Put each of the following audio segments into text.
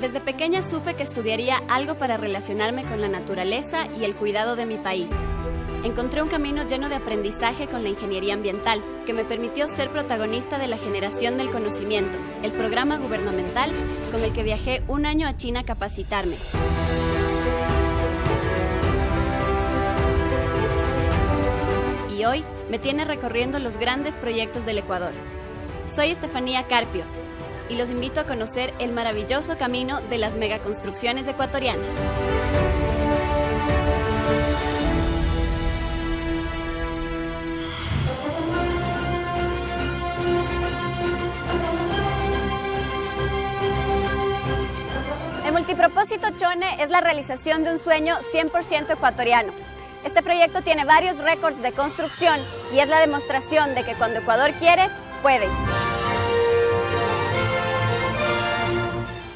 Desde pequeña supe que estudiaría algo para relacionarme con la naturaleza y el cuidado de mi país. Encontré un camino lleno de aprendizaje con la ingeniería ambiental, que me permitió ser protagonista de la generación del conocimiento, el programa gubernamental con el que viajé un año a China a capacitarme. Y hoy me tiene recorriendo los grandes proyectos del Ecuador. Soy Estefanía Carpio y los invito a conocer el maravilloso camino de las megaconstrucciones ecuatorianas. El multipropósito Chone es la realización de un sueño 100% ecuatoriano. Este proyecto tiene varios récords de construcción y es la demostración de que cuando Ecuador quiere, puede.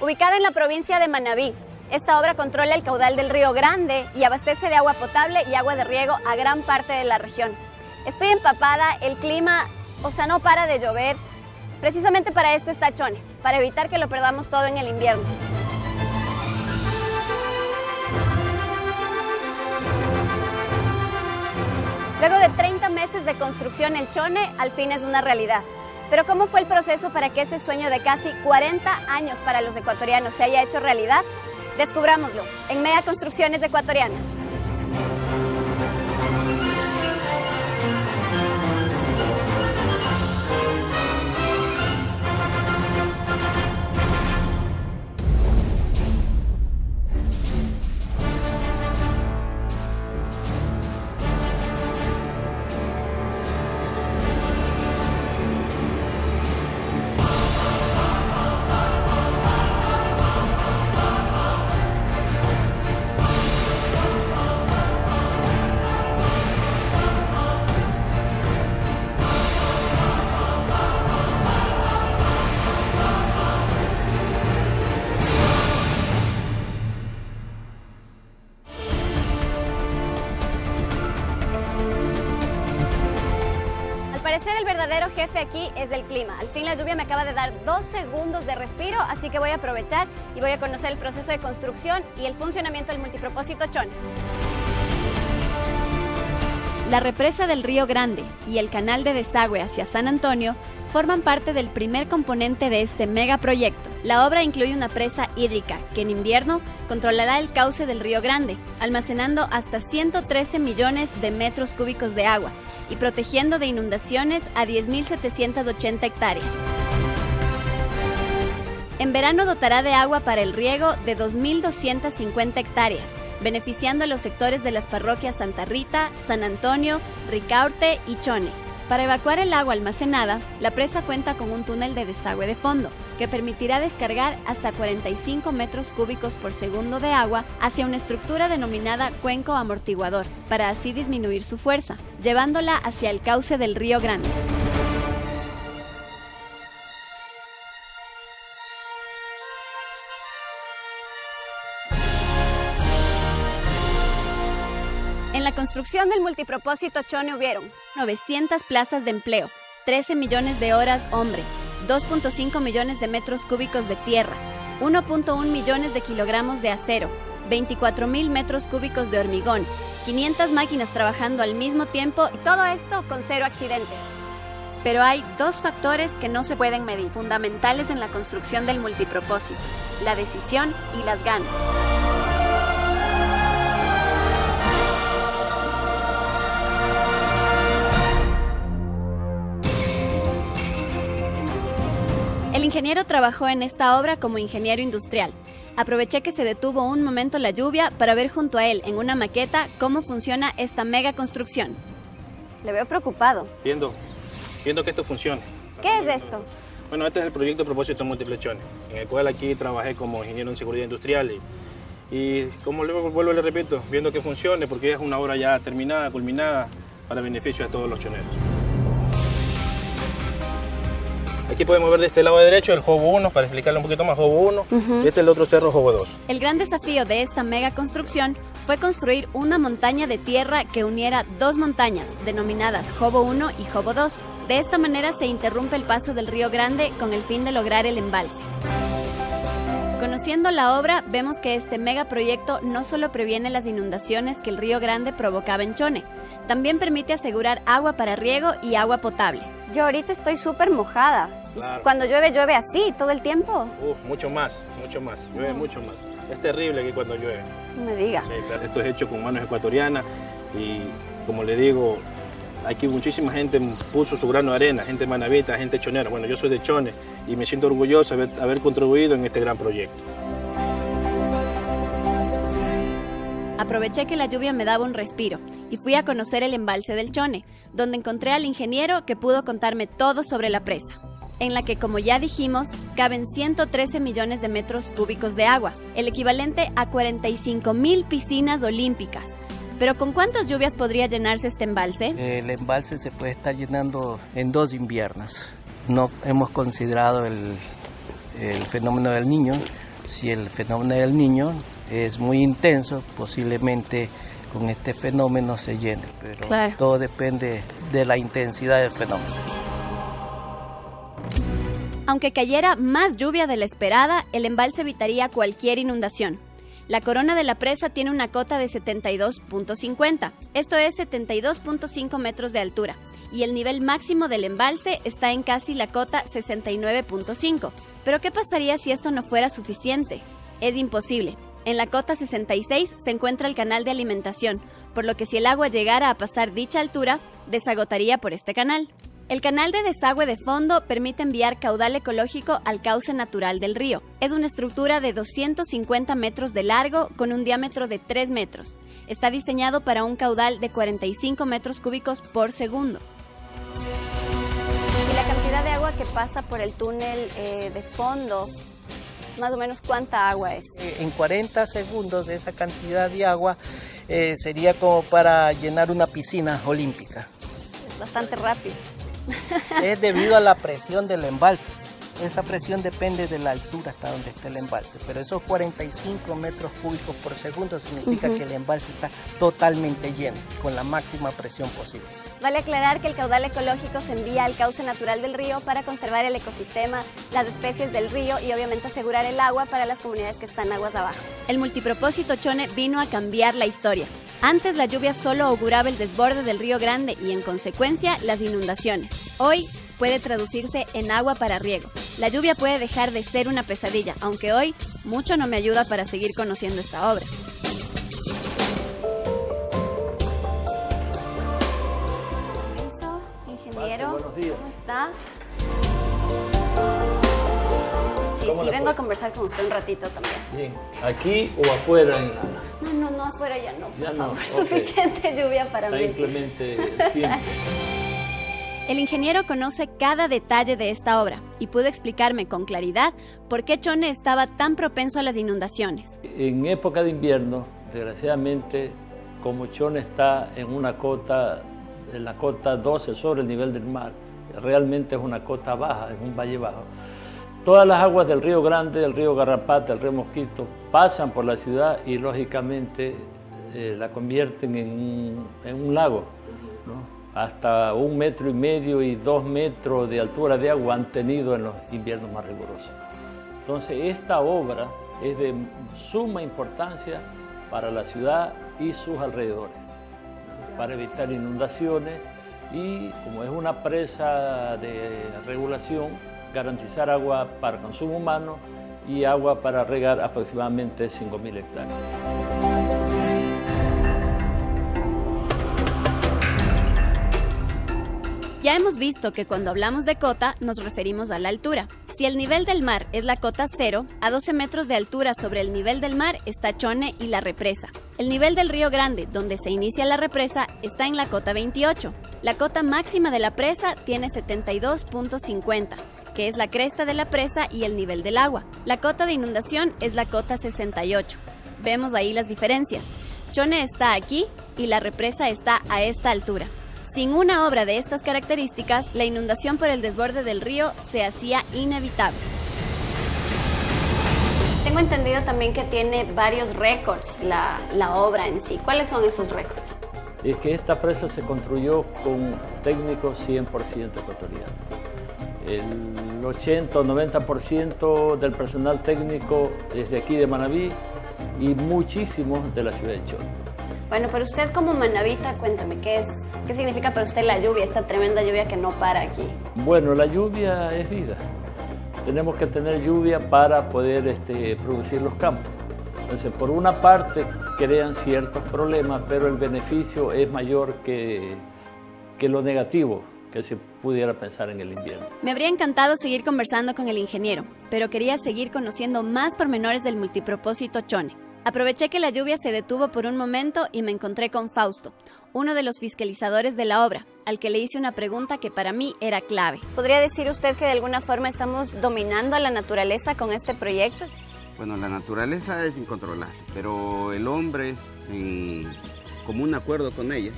Ubicada en la provincia de Manabí, esta obra controla el caudal del Río Grande y abastece de agua potable y agua de riego a gran parte de la región. Estoy empapada, el clima, no para de llover. Precisamente para esto está Chone, para evitar que lo perdamos todo en el invierno. Luego de 30 meses de construcción, el Chone al fin es una realidad. Pero ¿cómo fue el proceso para que ese sueño de casi 40 años para los ecuatorianos se haya hecho realidad? Descubrámoslo en Megaconstrucciones Ecuatorianas. Al parecer el verdadero jefe aquí es el clima. Al fin la lluvia me acaba de dar 2 segundos de respiro, así que voy a aprovechar y voy a conocer el proceso de construcción y el funcionamiento del multipropósito Chone. La represa del Río Grande y el canal de desagüe hacia San Antonio forman parte del primer componente de este megaproyecto. La obra incluye una presa hídrica que en invierno controlará el cauce del Río Grande, almacenando hasta 113 millones de metros cúbicos de agua y protegiendo de inundaciones a 10.780 hectáreas. En verano dotará de agua para el riego de 2.250 hectáreas, beneficiando a los sectores de las parroquias Santa Rita, San Antonio, Ricaurte y Chone. Para evacuar el agua almacenada, la presa cuenta con un túnel de desagüe de fondo, que permitirá descargar hasta 45 metros cúbicos por segundo de agua hacia una estructura denominada cuenco amortiguador, para así disminuir su fuerza, llevándola hacia el cauce del Río Grande. En la construcción del multipropósito Chone hubieron 900 plazas de empleo, 13 millones de horas hombre, 2.5 millones de metros cúbicos de tierra, 1.1 millones de kilogramos de acero, 24.000 metros cúbicos de hormigón, 500 máquinas trabajando al mismo tiempo y todo esto con 0 accidentes. Pero hay 2 factores que no se pueden medir, fundamentales en la construcción del multipropósito: la decisión y las ganas. El ingeniero trabajó en esta obra como ingeniero industrial. Aproveché que se detuvo un momento la lluvia para ver junto a él en una maqueta cómo funciona esta mega construcción. Le veo preocupado. Viendo que esto funcione. ¿Qué es esto? Bueno, este es el proyecto Propósito Múltiple Chone, en el cual aquí trabajé como ingeniero en seguridad industrial y como luego vuelvo y le repito, viendo que funcione porque es una obra ya terminada, culminada, para beneficio de todos los choneros. Aquí podemos ver de este lado derecho el Jobo 1, para explicarle un poquito más, Jobo 1, y este es el otro cerro, Jobo 2. El gran desafío de esta mega construcción fue construir una montaña de tierra que uniera 2 montañas, denominadas Jobo 1 y Jobo 2. De esta manera se interrumpe el paso del Río Grande con el fin de lograr el embalse. Con Conociendo la obra, vemos que este megaproyecto no solo previene las inundaciones que el Río Grande provocaba en Chone, también permite asegurar agua para riego y agua potable. Yo ahorita estoy súper mojada. Claro. Cuando llueve, ¿llueve así todo el tiempo? Mucho más, llueve mucho más. Es terrible que cuando llueve. No me diga. Sí, claro. Esto es hecho con manos ecuatorianas y, como le digo, aquí muchísima gente puso su grano de arena, gente manabita, gente chonera. Bueno, yo soy de Chone y me siento orgulloso de haber contribuido en este gran proyecto. Aproveché que la lluvia me daba un respiro y fui a conocer el embalse del Chone, donde encontré al ingeniero que pudo contarme todo sobre la presa, en la que, como ya dijimos, caben 113 millones de metros cúbicos de agua, el equivalente a 45.000 piscinas olímpicas. ¿Pero con cuántas lluvias podría llenarse este embalse? El embalse se puede estar llenando en 2 inviernos. No hemos considerado el fenómeno del Niño. Si el fenómeno del Niño es muy intenso, posiblemente con este fenómeno se llene, pero claro, todo depende de la intensidad del fenómeno. Aunque cayera más lluvia de la esperada, el embalse evitaría cualquier inundación. La corona de la presa tiene una cota de 72.50, esto es 72.5 metros de altura, y el nivel máximo del embalse está en casi la cota 69.5. ¿Pero qué pasaría si esto no fuera suficiente? Es imposible. En la cota 66 se encuentra el canal de alimentación, por lo que si el agua llegara a pasar dicha altura, desagotaría por este canal. El canal de desagüe de fondo permite enviar caudal ecológico al cauce natural del río. Es una estructura de 250 metros de largo con un diámetro de 3 metros. Está diseñado para un caudal de 45 metros cúbicos por segundo. ¿Y la cantidad de agua que pasa por el túnel de fondo? Más o menos, ¿cuánta agua es? En 40 segundos de esa cantidad de agua sería como para llenar una piscina olímpica. Es bastante rápido. Es debido a la presión del embalse. Esa presión depende de la altura hasta donde esté el embalse, pero esos 45 metros cúbicos por segundo significa que el embalse está totalmente lleno, con la máxima presión posible. Vale aclarar que el caudal ecológico se envía al cauce natural del río para conservar el ecosistema, las especies del río y obviamente asegurar el agua para las comunidades que están aguas abajo. El multipropósito Chone vino a cambiar la historia. Antes la lluvia solo auguraba el desborde del Río Grande y en consecuencia las inundaciones. Hoy puede traducirse en agua para riego. La lluvia puede dejar de ser una pesadilla, aunque hoy mucho no me ayuda para seguir conociendo esta obra. Eso, ingeniero, buenos días. ¿Cómo está? Sí, vengo a conversar con usted un ratito también. Bien, ¿aquí o afuera? No, afuera ya no, por favor. Okay. Suficiente lluvia para mí. Está inclemente el tiempo. El ingeniero conoce cada detalle de esta obra y pudo explicarme con claridad por qué Chone estaba tan propenso a las inundaciones. En época de invierno, desgraciadamente, como Chone está en la cota 12 sobre el nivel del mar, realmente es una cota baja, es un valle bajo. Todas las aguas del Río Grande, el río Garrapata, el río Mosquito, pasan por la ciudad y lógicamente la convierten en un lago, ¿no? Hasta 1,5 metros y 2 metros de altura de agua han tenido en los inviernos más rigurosos. Entonces esta obra es de suma importancia para la ciudad y sus alrededores, para evitar inundaciones y, como es una presa de regulación, garantizar agua para consumo humano y agua para regar aproximadamente 5.000 hectáreas. Ya hemos visto que cuando hablamos de cota nos referimos a la altura. Si el nivel del mar es la cota 0, a 12 metros de altura sobre el nivel del mar está Chone y la represa. El nivel del Río Grande, donde se inicia la represa, está en la cota 28. La cota máxima de la presa tiene 72.50, que es la cresta de la presa y el nivel del agua. La cota de inundación es la cota 68. Vemos ahí las diferencias. Chone está aquí y la represa está a esta altura. Sin una obra de estas características, la inundación por el desborde del río se hacía inevitable. Tengo entendido también que tiene varios récords la obra en sí. ¿Cuáles son esos récords? Es que esta presa se construyó con técnicos 100% ecuatorianos. El 80 o 90% del personal técnico es de aquí de Manabí y muchísimos de la ciudad de Chone. Bueno, pero usted como manabita, cuéntame, ¿qué significa para usted la lluvia, esta tremenda lluvia que no para aquí? Bueno, la lluvia es vida. Tenemos que tener lluvia para poder producir los campos. Entonces, por una parte, crean ciertos problemas, pero el beneficio es mayor que lo negativo que se pudiera pensar en el invierno. Me habría encantado seguir conversando con el ingeniero, pero quería seguir conociendo más pormenores del multipropósito Chone. Aproveché que la lluvia se detuvo por un momento y me encontré con Fausto, uno de los fiscalizadores de la obra, al que le hice una pregunta que para mí era clave. ¿Podría decir usted que de alguna forma estamos dominando a la naturaleza con este proyecto? Bueno, la naturaleza es incontrolable, pero el hombre, en común acuerdo con ella,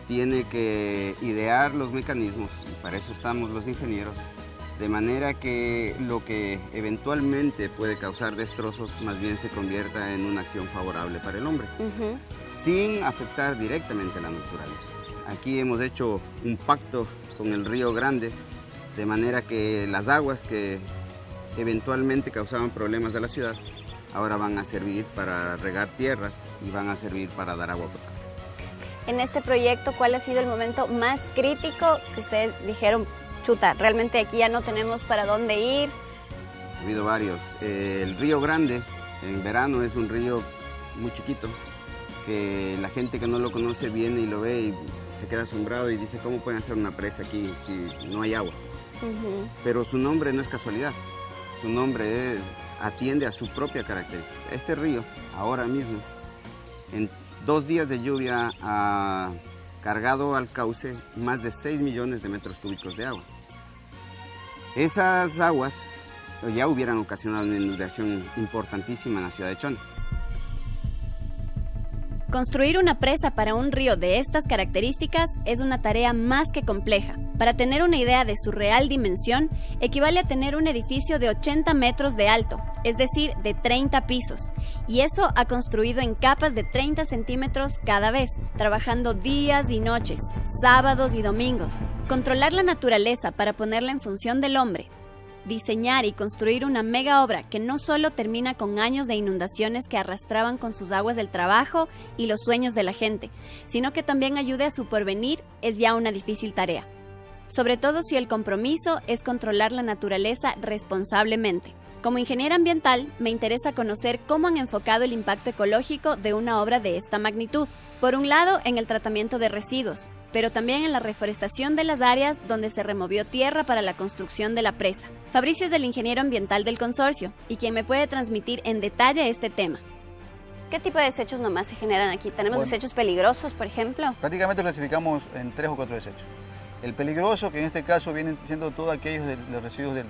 tiene que idear los mecanismos, y para eso estamos los ingenieros, de manera que lo que eventualmente puede causar destrozos más bien se convierta en una acción favorable para el hombre, sin afectar directamente a la naturaleza. Aquí hemos hecho un pacto con el Río Grande, de manera que las aguas que eventualmente causaban problemas a la ciudad, ahora van a servir para regar tierras y van a servir para dar agua potable. En este proyecto, ¿cuál ha sido el momento más crítico que ustedes dijeron, chuta, realmente aquí ya no tenemos para dónde ir? Ha habido varios. El Río Grande en verano es un río muy chiquito, que la gente que no lo conoce viene y lo ve y se queda asombrado y dice, ¿cómo pueden hacer una presa aquí si no hay agua? Pero su nombre no es casualidad, su nombre atiende a su propia característica. Este río, ahora mismo, en 2 días de lluvia ha cargado al cauce más de 6 millones de metros cúbicos de agua. Esas aguas ya hubieran ocasionado una inundación importantísima en la ciudad de Chone. Construir una presa para un río de estas características es una tarea más que compleja. Para tener una idea de su real dimensión, equivale a tener un edificio de 80 metros de alto, es decir, de 30 pisos. Y eso ha construido en capas de 30 centímetros cada vez, trabajando días y noches, sábados y domingos. Controlar la naturaleza para ponerla en función del hombre. Diseñar y construir una mega obra que no solo termina con años de inundaciones que arrastraban con sus aguas del trabajo y los sueños de la gente, sino que también ayude a su porvenir, es ya una difícil tarea. Sobre todo si el compromiso es controlar la naturaleza responsablemente. Como ingeniera ambiental, me interesa conocer cómo han enfocado el impacto ecológico de una obra de esta magnitud. Por un lado, en el tratamiento de residuos, pero también en la reforestación de las áreas donde se removió tierra para la construcción de la presa. Fabricio es el ingeniero ambiental del consorcio y quien me puede transmitir en detalle este tema. ¿Qué tipo de desechos nomás se generan aquí? ¿Tenemos desechos peligrosos, por ejemplo? Prácticamente clasificamos en 3 o 4 desechos. El peligroso, que en este caso vienen siendo todos aquellos de los residuos del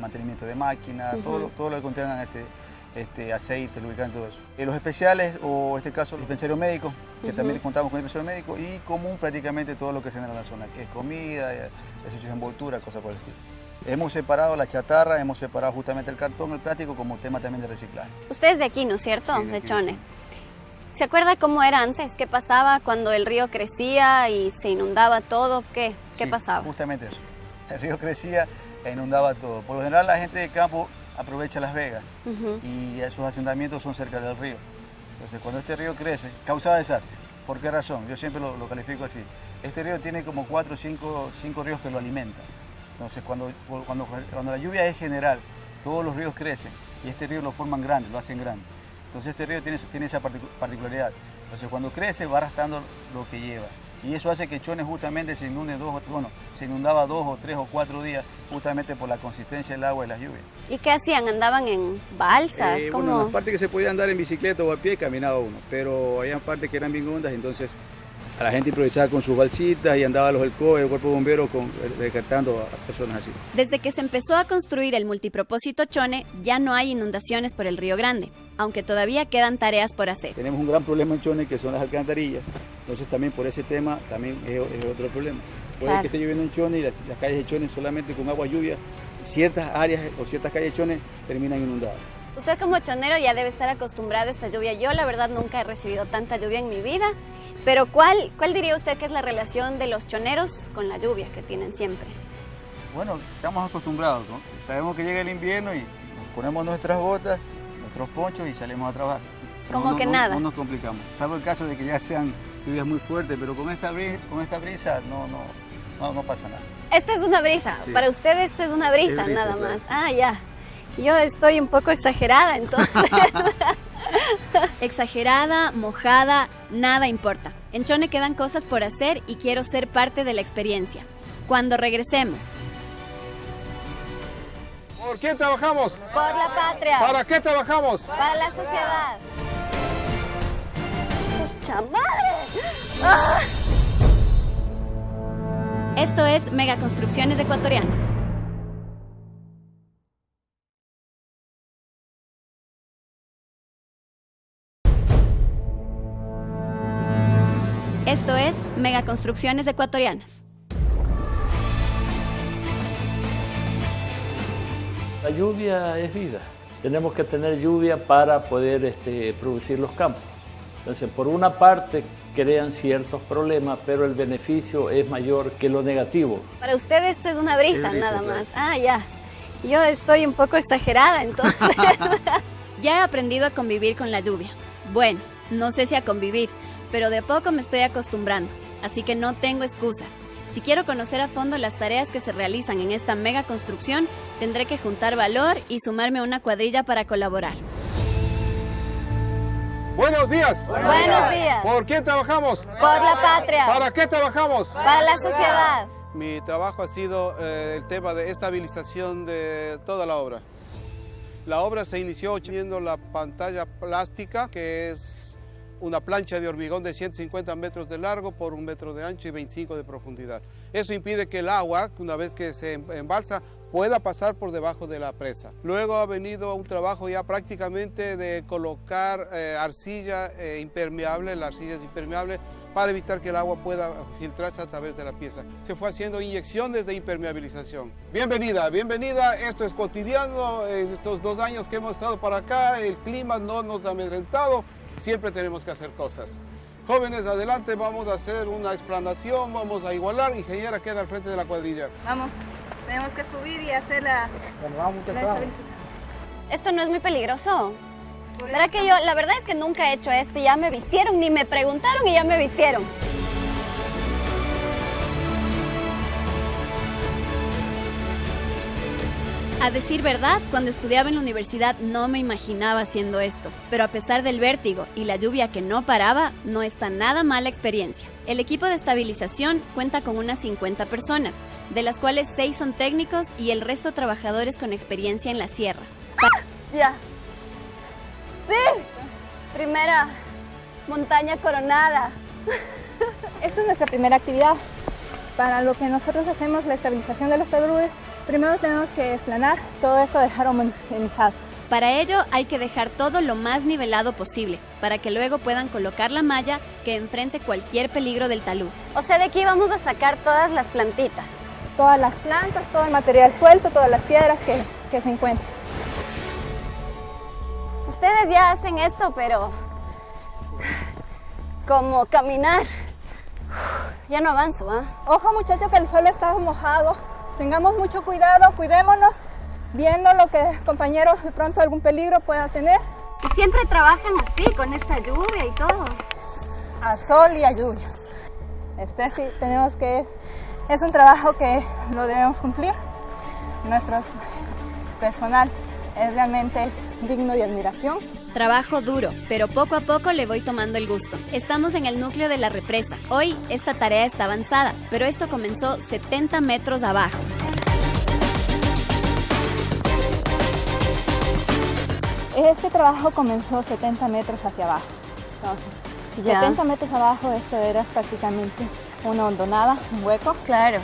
mantenimiento de máquinas, todo lo que contengan aceite, lubricante, todo eso. Los especiales, o en este caso el dispensario médico, que también contamos con el dispensario médico, y común prácticamente todo lo que se genera en la zona, que es comida, desechos de envoltura, cosas por el estilo. Hemos separado la chatarra, hemos separado justamente el cartón, el plástico, como tema también de reciclaje. Usted es de aquí, ¿no es cierto? Sí, de Chone. ¿Se acuerda cómo era antes? ¿Qué pasaba cuando el río crecía y se inundaba todo? ¿Qué pasaba? Justamente eso. El río crecía e inundaba todo. Por lo general la gente de campo aprovecha las vegas y sus asentamientos son cerca del río. Entonces cuando este río crece, causa desastre. ¿Por qué razón? Yo siempre lo califico así. Este río tiene como 4 o 5 ríos que lo alimentan. Entonces cuando la lluvia es general, todos los ríos crecen y este río lo forman grande, lo hacen grande. Entonces este río tiene esa particularidad. Entonces cuando crece va arrastrando lo que lleva. Y eso hace que Chone justamente se inundaba 2 o 3 o 4 días justamente por la consistencia del agua y las lluvias. ¿Y qué hacían? ¿Andaban en balsas? Bueno, en las partes que se podía andar en bicicleta o a pie caminaba uno, pero había partes que eran bien hondas, entonces a la gente improvisaba con sus balsitas y andaba los ELCOE, el cuerpo de bomberos rescatando a personas así. Desde que se empezó a construir el multipropósito Chone, ya no hay inundaciones por el Río Grande, aunque todavía quedan tareas por hacer. Tenemos un gran problema en Chone que son las alcantarillas, entonces también por ese tema también es otro problema. Puede que esté lloviendo en Chone y las calles de Chone solamente con agua lluvia, ciertas áreas o ciertas calles de Chone terminan inundadas. Usted como chonero ya debe estar acostumbrado a esta lluvia. Yo la verdad nunca he recibido tanta lluvia en mi vida, pero ¿cuál diría usted que es la relación de los choneros con la lluvia que tienen siempre? Bueno, estamos acostumbrados, ¿no? Sabemos que llega el invierno y nos ponemos nuestras botas, nuestros ponchos y salimos a trabajar. Como que nada. No nos complicamos, salvo el caso de que ya sean lluvias muy fuertes, pero con esta brisa no pasa nada. Esta es una brisa, Sí. Para usted esto es una brisa, Es brisa, nada claro. más. Ah, ya. Yo estoy un poco exagerada, entonces. Exagerada, mojada, nada importa. En Chone quedan cosas por hacer y quiero ser parte de la experiencia. Cuando regresemos. ¿Por quién trabajamos? Por la patria. ¿Para qué trabajamos? Para la sociedad. ¡Pucha madre! ¡Ah! Esto es Megaconstrucciones Ecuatorianas. Esto es Megaconstrucciones Ecuatorianas. La lluvia es vida. Tenemos que tener lluvia para poder producir los campos. Entonces, por una parte, crean ciertos problemas, pero el beneficio es mayor que lo negativo. Para usted esto es una brisa, Es brisa, nada claro. más. Ah, ya. Yo estoy un poco exagerada, entonces. Ya he aprendido a convivir con la lluvia. Bueno, no sé si a convivir, pero de a poco me estoy acostumbrando, así que no tengo excusas. Si quiero conocer a fondo las tareas que se realizan en esta mega construcción, tendré que juntar valor y sumarme a una cuadrilla para colaborar. Buenos días. Buenos días. ¿Por quién trabajamos? Por la patria. ¿Para qué trabajamos? Para la sociedad. Mi trabajo ha sido el tema de estabilización de toda la obra. La obra se inició teniendo la pantalla plástica, que es una plancha de hormigón de 150 metros de largo por 1 metro de ancho y 25 de profundidad. Eso impide que el agua, una vez que se embalsa, pueda pasar por debajo de la presa. Luego ha venido un trabajo ya prácticamente de colocar arcilla impermeable, la arcilla es impermeable, para evitar que el agua pueda filtrarse a través de la pieza. Se fue haciendo inyecciones de impermeabilización. Bienvenida, bienvenida, esto es cotidiano, en estos 2 años que hemos estado para acá, el clima no nos ha amedrentado, siempre tenemos que hacer cosas. Jóvenes, adelante, vamos a hacer una explanación, vamos a igualar, ingeniera queda al frente de la cuadrilla. Vamos, tenemos que subir y hacer la estabilización. Esto no es muy peligroso. ¿Verdad que la verdad es que nunca he hecho esto y ya me vistieron, ni me preguntaron y ya me vistieron? A decir verdad, cuando estudiaba en la universidad no me imaginaba haciendo esto, pero a pesar del vértigo y la lluvia que no paraba, no está nada mala experiencia. El equipo de estabilización cuenta con unas 50 personas, de las cuales 6 son técnicos y el resto trabajadores con experiencia en la sierra. Ya. Sí, primera montaña coronada. Esta es nuestra primera actividad. Para lo que nosotros hacemos la estabilización de los taludes, primero tenemos que desplanar todo esto, dejar homogeneizado. Para ello hay que dejar todo lo más nivelado posible, para que luego puedan colocar la malla que enfrente cualquier peligro del talud. O sea, de aquí vamos a sacar todas las plantitas. Todas las plantas, todo el material suelto, todas las piedras que se encuentran. Ustedes ya hacen esto, pero como caminar, ya no avanzo, ¿ah? Ojo muchachos que el suelo está mojado, tengamos mucho cuidado, cuidémonos, viendo lo que compañeros de pronto algún peligro pueda tener. Y siempre trabajan así, con esta lluvia y todo. A sol y a lluvia. Sí, tenemos que, es un trabajo que lo debemos cumplir. Nuestro personal es realmente digno de admiración. Trabajo duro, pero poco a poco le voy tomando el gusto. Estamos en el núcleo de la represa. Hoy esta tarea está avanzada, pero esto comenzó 70 metros abajo. Este trabajo comenzó 70 metros hacia abajo. Entonces, 70 metros abajo esto era prácticamente una hondonada, un hueco. Claro.